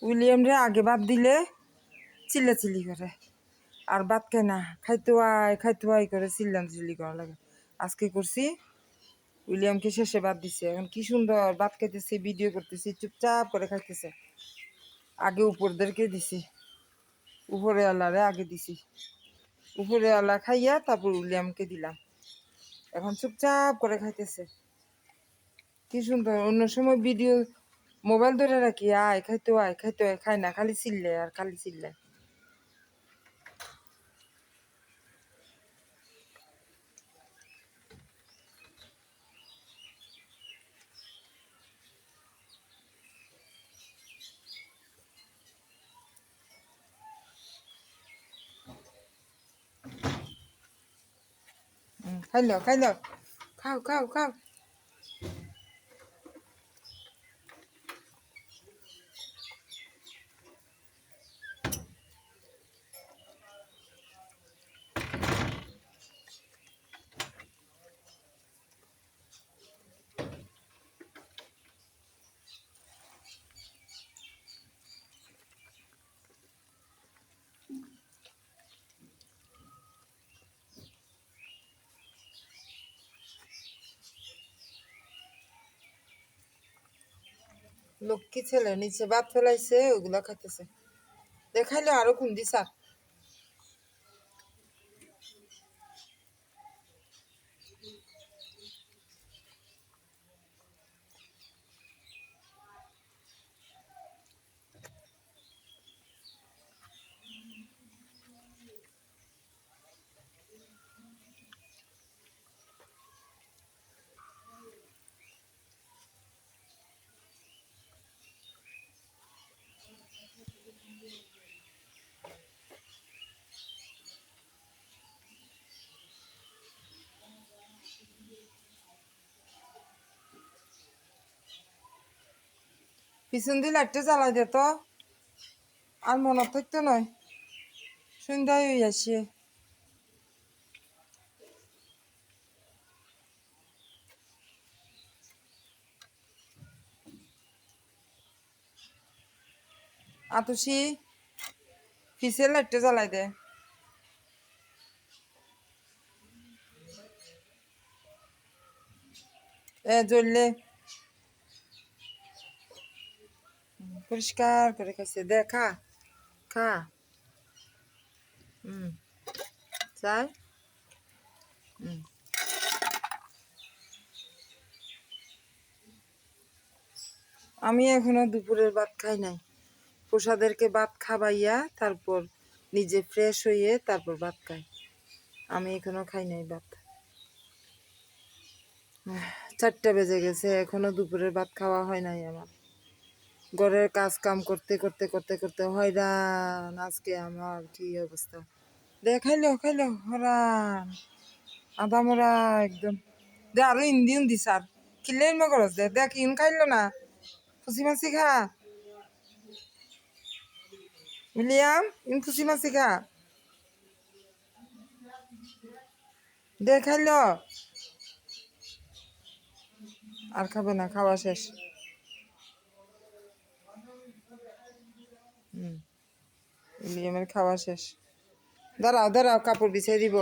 William রে আগে ভাত দিলে চিল্লাচিল্লি করে, আর ভাত খায় না, খাইতে আয় করে চিল্লি করা লাগে। আজকে করছি উইলিয়ামকে শেষে ভাত দিছে, এখন কি সুন্দর ভাত খাইতেছে, ভিডিও করতেছি, চুপচাপ করে খাইতেছে। আগে উপরদেরকে দিছি, উপরে আল্লাহরে আগে দিছি, উপরে আল্লাহ খাইয়া তারপর উইলিয়ামকে দিলাম। এখন চুপচাপ করে খাইতেছে, কি সুন্দর। অন্য সময় ভিডিও মোবাইল ধরে রাখি, আয় খাইতে আয় খায় না, খালি চিল্লে আর খালি চিল্লে। খাইল খাও খাও খাও। লক্ষ্মী ছেলে নিচে ভাত ফেলাইছে, ওগুলা খাইতেছে। দেখাইলো আরো কোন দিছা। পিছন দিয়ে লাইটটা জ্বালাই দে তো, আর মনে থাকতো নয়, সন্ধ্যায় হয়ে আসে। আতসি পিছের লাইটটা জ্বালাই দে। জ্বললে পরিষ্কার করে খাইছে, দে খা খা। চাই। আমি এখনো দুপুরের ভাত খাই নাই, প্রসাদেরকে ভাত খাবাইয়া তারপর নিজে ফ্রেশ হয়ে তারপর ভাত খাই। আমি এখনো খাই নাই ভাত। 4টা বেজে গেছে, এখনো দুপুরের ভাত খাওয়া হয় নাই আমার। ঘরের কাজ কাম করতে করতে করতে করতে হয়রান আজকে আমার, কি অবস্থা। দে খাইলো হরান আদা মরা একদম। দে আরো ইন্দিন দি স্যার, কিনলে করস দে, দেখ ইন খাইলো না, ফুসি মাছি খা। উইলিয়াম ইন ফুসি মাছি খা, দে খাইলো। আর খাবে না, খাওয়া শেষ। উইলিয়ামের খাওয়া শেষ। দাঁড়াও কাপড় বিছিয়ে দিব।